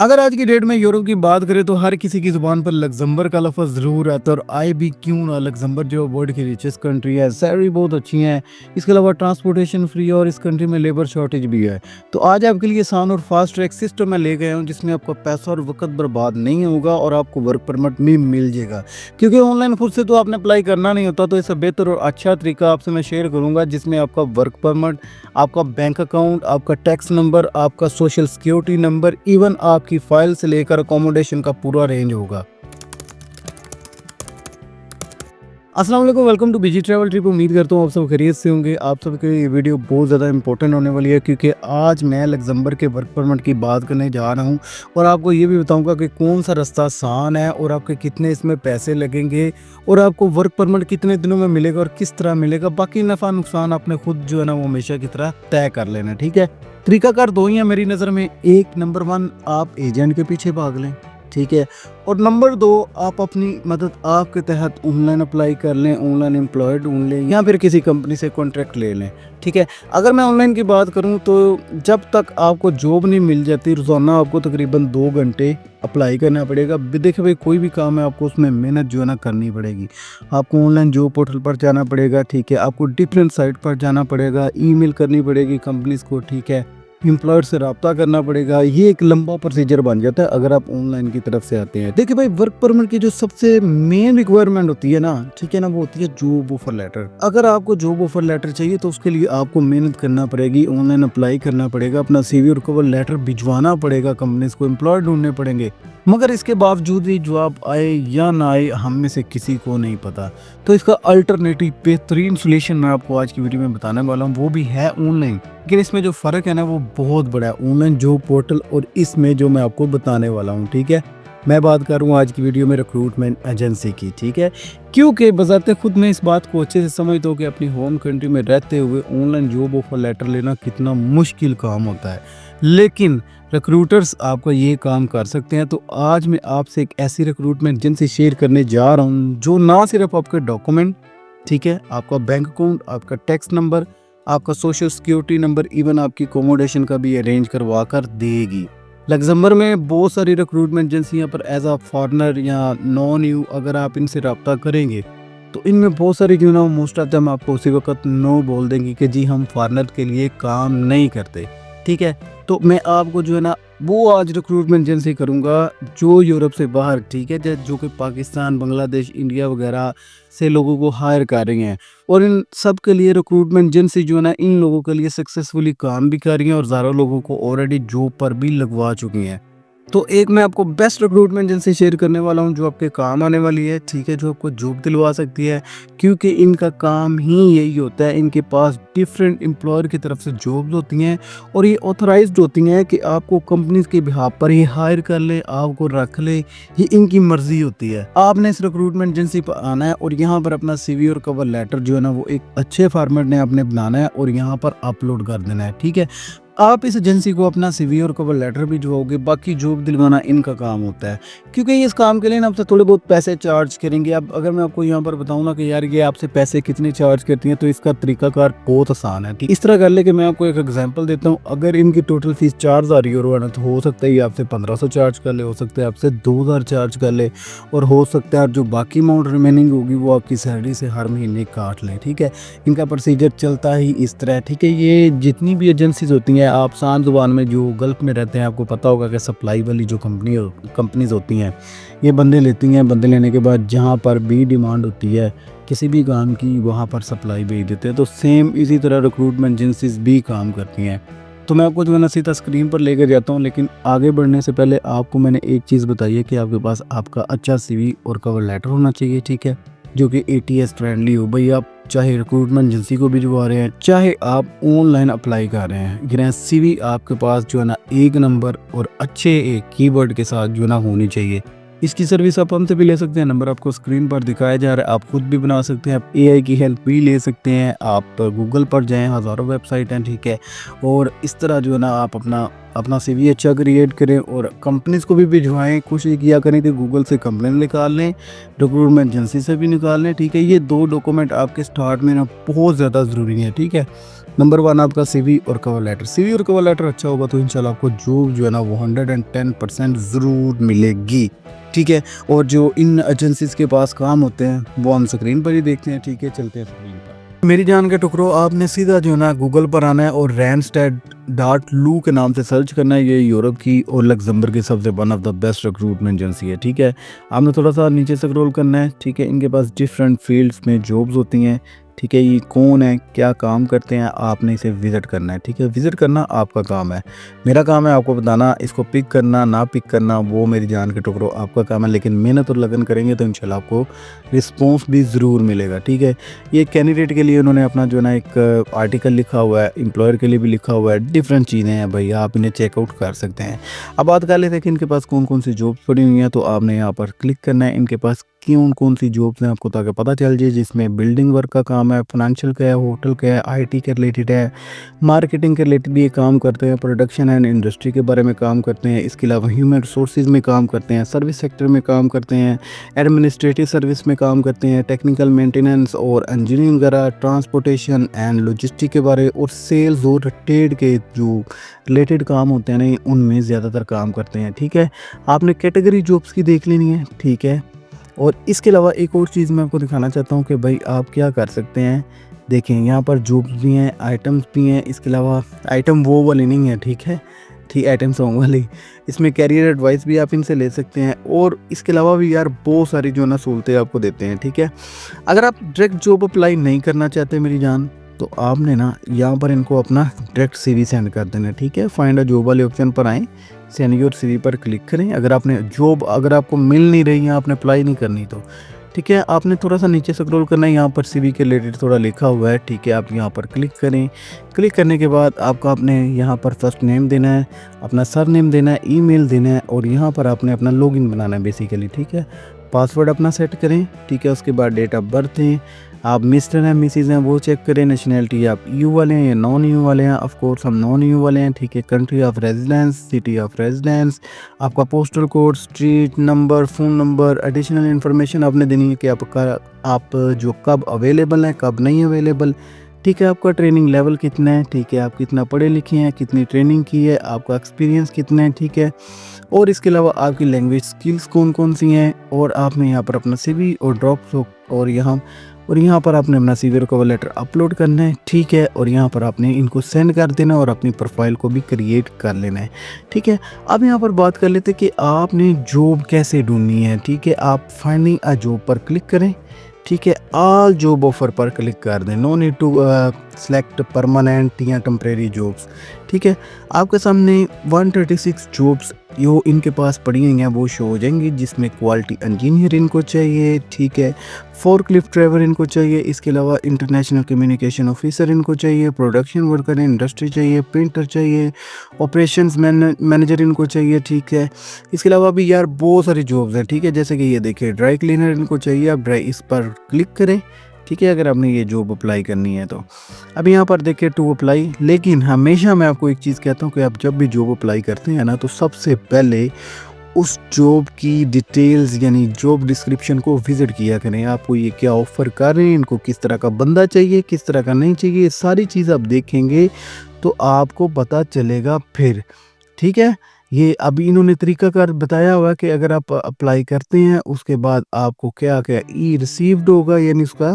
अगर आज की डेट में यूरोप की बात करें तो हर किसी की ज़ुबान पर लग्ज़मबर्ग का लफ़्ज़ ज़रूर आता है और आए भी क्यों ना। लग्ज़मबर्ग जो वर्ल्ड की रिचेस्ट कंट्री है, सैलरी बहुत अच्छी है। इसके अलावा ट्रांसपोर्टेशन फ्री है और इस कंट्री में लेबर शॉर्टेज भी है। तो आज आपके लिए आसान और फास्ट ट्रैक सिस्टम मैं ले गया हूँ जिसमें आपका पैसा और वक़्त बर्बाद नहीं होगा और आपको वर्क परमिट भी मिल जाएगा। क्योंकि ऑनलाइन खुद से तो आपने अप्लाई करना नहीं होता, तो इससे बेहतर और अच्छा तरीका आपसे मैं शेयर करूँगा जिसमें आपका वर्क परमिट, आपका बैंक अकाउंट, आपका टैक्स नंबर, आपका सोशल सिक्योरिटी नंबर, इवन आपकी फाइल से लेकर अकोमोडेशन का पूरा रेंज होगा। अस्सलाम वालेकुम, welcome too busy travel trip. उम्मीद करता हूँ आप सब खैरियत से होंगे। आप सबके लिए ये वीडियो बहुत ज़्यादा इंपॉर्टेंट होने वाली है क्योंकि आज मैं लग्जमबर्ग के वर्क परमिट की बात करने जा रहा हूँ और आपको ये भी बताऊँगा कि कौन सा रास्ता आसान है और आपके कितने इसमें पैसे लगेंगे और आपको वर्क परमिट कितने दिनों में मिलेगा और किस तरह मिलेगा। बाकी नफ़ा नुकसान आपने खुद जो है ना वो हमेशा की तरह तय कर लेना, ठीक है। तरीकाकार दो ही है मेरी नज़र में। एक, नंबर 1, आप एजेंट के पीछे भाग लें, ठीक है। और नंबर 2, आप अपनी मदद आपके तहत ऑनलाइन अप्लाई कर लें, ऑनलाइन एम्प्लॉय ढूंढ लें या फिर किसी कंपनी से कॉन्ट्रैक्ट ले लें, ठीक है। अगर मैं ऑनलाइन की बात करूं तो जब तक आपको जॉब नहीं मिल जाती, रोज़ाना आपको तकरीबन 2 घंटे अप्लाई करना पड़ेगा। देखिए भाई, कोई भी काम है आपको उसमें मेहनत जो है ना करनी पड़ेगी। आपको ऑनलाइन जॉब पोर्टल पर जाना पड़ेगा, ठीक है। आपको डिफरेंट साइट पर जाना पड़ेगा, ईमेल करनी पड़ेगी कंपनीज को, ठीक है। एम्प्लॉयर से रब्ता करना पड़ेगा। ये एक लंबा प्रोसीजर बन जाता है अगर आप ऑनलाइन की तरफ से आते हैं। देखिए भाई, वर्क परमिट की जो सबसे मेन रिक्वायरमेंट होती है ना, ठीक है ना, वो होती है जॉब ऑफर लेटर। अगर आपको जॉब ऑफर लेटर चाहिए तो उसके लिए आपको मेहनत करना पड़ेगी, ऑनलाइन अप्लाई करना पड़ेगा, अपना सीवी और कवर लेटर भिजवाना पड़ेगा, कंपनीज को एम्प्लॉय ढूंढने पड़ेंगे। मगर इसके बावजूद ही जॉब आए या ना आए, हम में से किसी को नहीं पता। तो इसका अल्टरनेटिव बेहतरीन सोल्यूशन मैं आपको आज की वीडियो में बताने वाला हूँ, वो भी है ऑनलाइन। लेकिन इसमें जो फ़र्क है ना वो बहुत बड़ा है, ऑनलाइन जॉब पोर्टल और इसमें जो मैं आपको बताने वाला हूँ, ठीक है। मैं बात कर रहा हूँ आज की वीडियो में रिक्रूटमेंट एजेंसी की, ठीक है। क्योंकि बज़ाते खुद मैं इस बात को अच्छे से समझता हूँ कि अपनी होम कंट्री में रहते हुए ऑनलाइन जॉब ऑफर लेटर लेना कितना मुश्किल काम होता है, लेकिन रिक्रूटर्स आपका ये काम कर सकते हैं। तो आज मैं आपसे एक ऐसी रिक्रूटमेंट एजेंसी शेयर करने जा रहा हूँ जो ना सिर्फ आपके डॉक्यूमेंट, ठीक है, आपका बैंक अकाउंट, आपका टैक्स नंबर, आपका सोशल सिक्योरिटी नंबर, इवन आपकी अकोमोडेशन का भी अरेंज करवा कर देगी। लग्जमबर्ग में बहुत सारी रिक्रूटमेंट एजेंसियां पर एज आ फॉरनर या नॉन यू अगर आप इनसे रब्ता करेंगे तो इनमें बहुत सारी जो ना मोस्ट ऑफ दैम आपको उसी वक्त नो बोल देंगी कि जी हम फॉरनर के लिए काम नहीं करते, ठीक है। तो मैं आपको जो है ना वो आज रिक्रूटमेंट एजेंसी करूँगा जो यूरोप से बाहर, ठीक है, जो कि पाकिस्तान, बांग्लादेश, इंडिया वगैरह से लोगों को हायर कर रही हैं और इन सब के लिए रिक्रूटमेंट एजेंसी जो है ना इन लोगों के लिए सक्सेसफुली काम भी कर रही हैं और ज़्यादा लोगों को ऑलरेडी जॉब पर भी लगवा चुकी हैं। तो एक मैं आपको बेस्ट रिक्रूटमेंट एजेंसी शेयर करने वाला हूं जो आपके काम आने वाली है, ठीक है, जो आपको जॉब दिलवा सकती है। क्योंकि इनका काम ही यही होता है, इनके पास डिफरेंट एम्प्लॉयर की तरफ से जॉब्स होती हैं और ये ऑथराइज्ड होती हैं कि आपको कंपनीज के बिहाफ पर ही हायर कर ले, आपको रख ले, ये इनकी मर्जी होती है। आपने इस रिक्रूटमेंट एजेंसी पर आना है और यहाँ पर अपना सीवी और कवर लेटर जो है ना वो एक अच्छे फॉर्मेट में आपने बनाना है और यहाँ पर अपलोड कर देना है, ठीक है। आप इस एजेंसी को अपना सीवी और कवर लेटर भी भिजवाओगे, बाकी जॉब दिलवाना इनका काम होता है। क्योंकि ये इस काम के लिए ना आपसे थोड़े बहुत पैसे चार्ज करेंगे। अब अगर मैं आपको यहाँ पर बताऊँ ना कि यार ये आपसे पैसे कितने चार्ज करती हैं, तो इसका तरीकाकार बहुत आसान है। इस तरह कर ले कि मैं आपको एक एग्जांपल देता हूँ। अगर इनकी टोटल फीस 4000 यूरो है ना, तो हो सकता है ये आपसे 1500 चार्ज कर ले, हो सकता है आपसे 2000 चार्ज कर ले और हो सकता है जो बाकी अमाउंट रिमेनिंग होगी वो आपकी सैलरी से हर महीने काट ले, ठीक है। इनका प्रोसीजर चलता ही इस तरह, ठीक है। ये जितनी भी एजेंसीज होती हैं, आप आसान ज़ुबान में जो गल्फ़ में रहते हैं आपको पता होगा कि सप्लाई वाली जो कंपनीज़ होती हैं, ये बंदे लेती हैं। बंदे लेने के बाद जहाँ पर भी डिमांड होती है किसी भी काम की, वहाँ पर सप्लाई भेज देते हैं। तो सेम इसी तरह रिक्रूटमेंट एजेंसीज भी काम करती हैं। तो मैं आपको जो है ना सीधा स्क्रीन पर लेकर जाता हूँ, लेकिन आगे बढ़ने से पहले आपको मैंने एक चीज़ बताई है कि आपके पास आपका अच्छा सीवी और कवर लेटर होना चाहिए, ठीक है, जो कि ATS फ्रेंडली हो। भाई आप चाहे रिक्रूटमेंट एजेंसी को भिजवा रहे हैं, चाहे आप ऑनलाइन अप्लाई कर रहे हैं, लेकिन सीवी आपके पास जो है ना एक नंबर और अच्छे एक कीवर्ड के साथ जो है ना होनी चाहिए। इसकी सर्विस आप हमसे भी ले सकते हैं, नंबर आपको स्क्रीन पर दिखाया जा रहा है। आप खुद भी बना सकते हैं, आप AI की हेल्प भी ले सकते हैं। आप गूगल पर जाएं, हज़ारों वेबसाइट हैं, ठीक है। और इस तरह जो है ना आप अपना CV अच्छा क्रिएट करें और कंपनीज़ को भी भिजवाएं। कोशिश किया करें कि गूगल से कंप्लेन निकाल लें, रिक्रूटमेंट एजेंसी से भी निकाल लें, ठीक है। ये 2 डॉक्यूमेंट आपके स्टार्ट में ना बहुत ज़्यादा ज़रूरी है, ठीक है। नंबर 1 आपका सीवी और कवर लेटर। सीवी और कवर लेटर अच्छा होगा तो इंशाल्लाह आपको जॉब जो है ना वो 110% ज़रूर मिलेगी, ठीक है। और जो इन एजेंसीज़ के पास काम होते हैं वो हम स्क्रीन पर ही देखते हैं, ठीक है। चलते हैं स्क्रीन पर। मेरी जान के टुकड़ों, आपने सीधा जो है ना गूगल पर आना है और रैंडस्टैड डॉट लू के नाम से सर्च करना है। ये यूरोप की और लग्जमबर्ग की सबसे one of the best recruitment agency है, ठीक है। आपने थोड़ा सा नीचे स्क्रॉल करना है, ठीक है। इनके पास डिफरेंट फील्ड्स में जॉब्स होती हैं, ठीक है। ये कौन है, क्या काम करते हैं, आपने इसे विज़िट करना है, ठीक है। विज़िट करना आपका काम है, मेरा काम है आपको बताना। इसको पिक करना ना पिक करना वो मेरी जान के टुकड़ों आपका काम है, लेकिन मेहनत और लगन करेंगे तो इंशाल्लाह आपको रिस्पॉन्स भी ज़रूर मिलेगा, ठीक है। ये कैंडिडेट के लिए उन्होंने अपना जो है ना एक आर्टिकल लिखा हुआ है, एम्प्लॉयर के लिए भी लिखा हुआ है। डिफरेंट चीज़ें हैं भाई, आप इन्हें चेकआउट कर सकते हैं। अब बात कर लेते हैं कि इनके पास कौन कौन सी जॉब्स पड़ी हुई हैं। तो आपने यहाँ पर क्लिक करना है, इनके पास कौन सी जॉब्स हैं आपको ताकि पता चल जाए, जिसमें बिल्डिंग वर्क का काम है, फाइनेंशियल का है, होटल का है, आईटी के रिलेटेड है, मार्केटिंग के रिलेटेड भी ये काम करते हैं, प्रोडक्शन एंड इंडस्ट्री के बारे में काम करते हैं। इसके अलावा ह्यूमन रिसोर्सेज में काम करते हैं, सर्विस सेक्टर में काम करते हैं, एडमिनिस्ट्रेटिव सर्विस में काम करते हैं, टेक्निकल मेंटेनेंस और इंजीनियरिंग वगैरह, ट्रांसपोर्टेशन एंड लॉजिस्टिक के बारे और सेल्स और ट्रेड के जो रिलेटेड काम होते हैं ना उनमें ज़्यादातर काम करते हैं, ठीक है। आपने कैटेगरी जॉब्स की देख लेनी है, ठीक है। और इसके अलावा एक और चीज़ मैं आपको दिखाना चाहता हूँ कि भाई आप क्या कर सकते हैं। देखें यहाँ पर जॉब्स भी हैं, आइटम्स भी हैं। इसके अलावा आइटम वो वाली नहीं है, ठीक है, ठीक आइटम सॉन्ग वाली। इसमें कैरियर एडवाइस भी आप इनसे ले सकते हैं और इसके अलावा भी यार बहुत सारी जो है ना सहूलतें आपको देते हैं, ठीक है। अगर आप डायरेक्ट जॉब अप्लाई नहीं करना चाहते मेरी जान, तो आपने ना यहाँ पर इनको अपना डायरेक्ट सीवी सेंड कर देना, ठीक है। फाइंड अ जॉब वाले ऑप्शन पर आएँ, सेंड योर सीवी पर क्लिक करें। अगर आपको मिल नहीं रही है, आपने अप्लाई नहीं करनी तो ठीक है, आपने थोड़ा सा नीचे स्क्रॉल करना है, यहाँ पर सीवी के रिलेटेड थोड़ा लिखा हुआ है, ठीक है। आप यहाँ पर क्लिक करें। क्लिक करने के बाद आपने यहाँ पर फर्स्ट नेम देना है, अपना सर नेम देना है, ईमेल देना है और यहाँ पर आपने अपना लॉगिन बनाना है बेसिकली, ठीक है। पासवर्ड अपना सेट करें, ठीक है। उसके बाद डेट ऑफ बर्थ है, आप मिस्टर हैं मिसिज़ हैं वो चेक करें। नेशनैलिटी आप यू वाले हैं या नॉन यू वाले हैं, ऑफ कोर्स हम नॉन यू वाले हैं, ठीक है। Country of residence, city of residence, आपका postal code, street number, phone number, additional information आपने देनी है कि आप जो कब अवेलेबल हैं कब नहीं अवेलेबल, ठीक है। आपका ट्रेनिंग लेवल कितना है, ठीक है। आप कितना पढ़े लिखे हैं, कितनी ट्रेनिंग की है, आपका एक्सपीरियंस कितना है, ठीक है। और इसके अलावा आपकी लैंग्वेज स्किल्स कौन कौन सी हैं और आपने यहाँ पर अपना सीवी और और यहाँ पर आपने अपना सीवी और कवर लेटर अपलोड करना है, ठीक है। और यहाँ पर आपने इनको सेंड कर देना और अपनी प्रोफाइल को भी क्रिएट कर लेना है, ठीक है। अब यहाँ पर बात कर लेते हैं कि आपने जॉब कैसे ढूंढनी है, ठीक है। आप फाइंडिंग अ जॉब पर क्लिक करें, ठीक है। ऑल जॉब ऑफर पर क्लिक कर दें, no need to select permanent या टेम्परेरी जॉब्स, ठीक है। आपके सामने 136 जॉब्स जो इनके पास पड़ी हुई हैं वो शो हो जाएंगी, जिसमें क्वालिटी इंजीनियर इनको चाहिए, ठीक है। फोर्कलिफ्ट ड्राइवर इनको चाहिए, इसके अलावा इंटरनेशनल कम्युनिकेशन ऑफिसर इनको चाहिए, प्रोडक्शन वर्कर इंडस्ट्री चाहिए, प्रिंटर चाहिए, ऑपरेशंस मैनेजर इनको चाहिए, ठीक है। इसके अलावा भी यार बहुत सारी जॉब्स हैं, ठीक है। जैसे कि ये देखिए ड्राई क्लीनर इनको चाहिए, आप इस पर क्लिक करें, ठीक है। अगर आपने ये जॉब अप्लाई करनी है तो अब यहाँ पर देखिए टू अप्लाई। लेकिन हमेशा मैं आपको एक चीज़ कहता हूँ कि आप जब भी जॉब अप्लाई करते हैं ना तो सबसे पहले उस जॉब की डिटेल्स यानी जॉब डिस्क्रिप्शन को विज़िट किया करें। आपको ये क्या ऑफ़र कर रहे हैं, इनको किस तरह का बंदा चाहिए, किस तरह का नहीं चाहिए, ये सारी चीज़ आप देखेंगे तो आपको पता चलेगा फिर, ठीक है। ये अभी इन्होंने तरीकाकार बताया हुआ कि अगर आप अप्लाई करते हैं उसके बाद आपको क्या क्या ई रिसीव्ड होगा, यानी उसका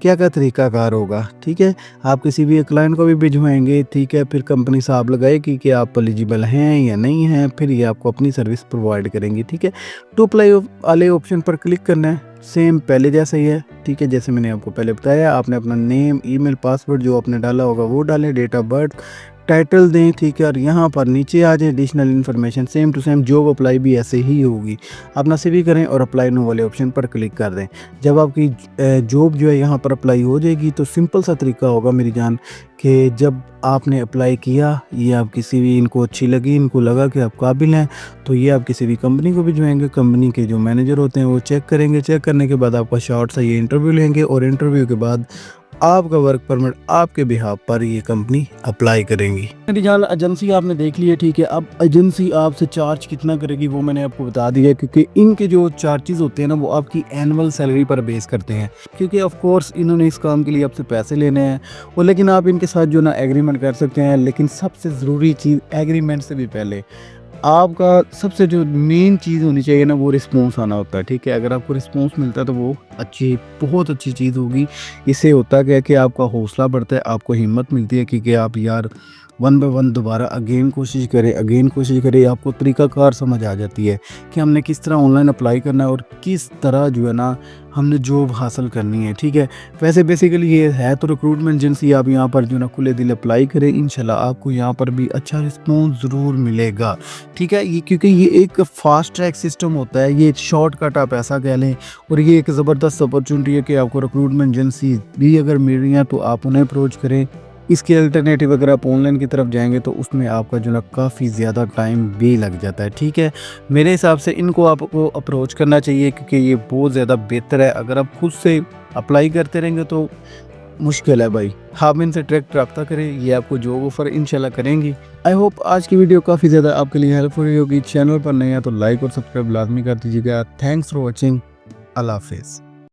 क्या क्या तरीकाकार होगा, ठीक है। आप किसी भी क्लाइंट को भी भिजवाएंगे, ठीक है। फिर कंपनी साहब लगाएगी कि आप एलिजिबल हैं या नहीं हैं, फिर ये आपको अपनी सर्विस प्रोवाइड करेंगी, ठीक है। टू अप्लाई वाले ऑप्शन पर क्लिक करना है, सेम पहले जैसा ही है, ठीक है। जैसे मैंने आपको पहले बताया, आपने अपना नेम, ईमेल, पासवर्ड जो आपने डाला होगा वो डालें, डेट ऑफ बर्थ, टाइटल दें, ठीक है। और यहाँ पर नीचे आ जाए additional information, same to same job apply भी ऐसे ही होगी। अपना सीवी करें और अप्लाई नो वाले ऑप्शन पर क्लिक कर दें। जब आपकी जॉब जो है यहाँ पर अप्लाई हो जाएगी तो सिंपल सा तरीका होगा मेरी जान कि जब आपने अप्लाई किया, ये आपकी सीवी इनको अच्छी लगी, इनको लगा कि आप काबिल हैं, तो ये आपकी सीवी कंपनी को भिजवाएंगे। कंपनी के जो मैनेजर होते हैं वो चेक करेंगे, चेक करने के बाद आपका शॉर्ट सा ये इंटरव्यू लेंगे और इंटरव्यू के बाद आपका वर्क परमिट आपके बिहाफ पर ये कंपनी अप्लाई करेंगी। मेरी जान एजेंसी आपने देख ली है, ठीक है। अब एजेंसी आपसे चार्ज कितना करेगी वो मैंने आपको बता दिया है, क्योंकि इनके जो चार्जेस होते हैं ना वो आपकी एनुअल सैलरी पर बेस करते हैं, क्योंकि ऑफ कोर्स इन्होंने इस काम के लिए आपसे पैसे लेने हैं। और लेकिन आप इनके साथ जो ना एग्रीमेंट कर सकते हैं, लेकिन सबसे ज़रूरी चीज़ एग्रीमेंट से भी पहले आपका सबसे जो मेन चीज़ होनी चाहिए ना वो रिस्पॉन्स आना होता है, ठीक है। अगर आपको रिस्पॉन्स मिलता है तो वो बहुत अच्छी चीज़ होगी। इससे होता क्या है कि आपका हौसला बढ़ता है, आपको हिम्मत मिलती है कि आप यार वन बाय वन दोबारा अगेन कोशिश करें। आपको तरीक़ाकार समझ आ जाती है कि हमने किस तरह ऑनलाइन अप्लाई करना है और किस तरह जो है ना हमने जॉब हासिल करनी है, ठीक है। वैसे बेसिकली ये है तो रिक्रूटमेंट एजेंसी, आप यहाँ पर जो ना खुले दिल अप्लाई करें, इंशाल्लाह आपको यहाँ पर भी अच्छा रिस्पॉन्स ज़रूर मिलेगा, ठीक है। ये क्योंकि ये एक फास्ट ट्रैक सिस्टम होता है, ये शॉर्टकट आप ऐसा कह लें। और ये एक ज़बरदस्त अपॉर्चुनिटी है कि आपको रिक्रूटमेंट एजेंसी भी अगर मिल रही है तो आप उन्हें अप्रोच करें। इसके अल्टरनेटिव अगर आप ऑनलाइन की तरफ जाएंगे तो उसमें आपका जो ना काफ़ी ज़्यादा टाइम भी लग जाता है, ठीक है। मेरे हिसाब से इनको आपको अप्रोच करना चाहिए, क्योंकि ये बहुत ज़्यादा बेहतर है। अगर आप खुद से अप्लाई करते रहेंगे तो मुश्किल है भाई। आप इनसे डायरेक्ट रब्ता करें, ये आपको जॉब ऑफर इंशाल्लाह करेंगी। आई होप आज की वीडियो काफ़ी ज़्यादा आपके लिए हेल्पफुल रही होगी। चैनल पर नए हैं तो लाइक और सब्सक्राइब लाजमी कर दीजिएगा। Thanks for watching. अल्लाह हाफिज़।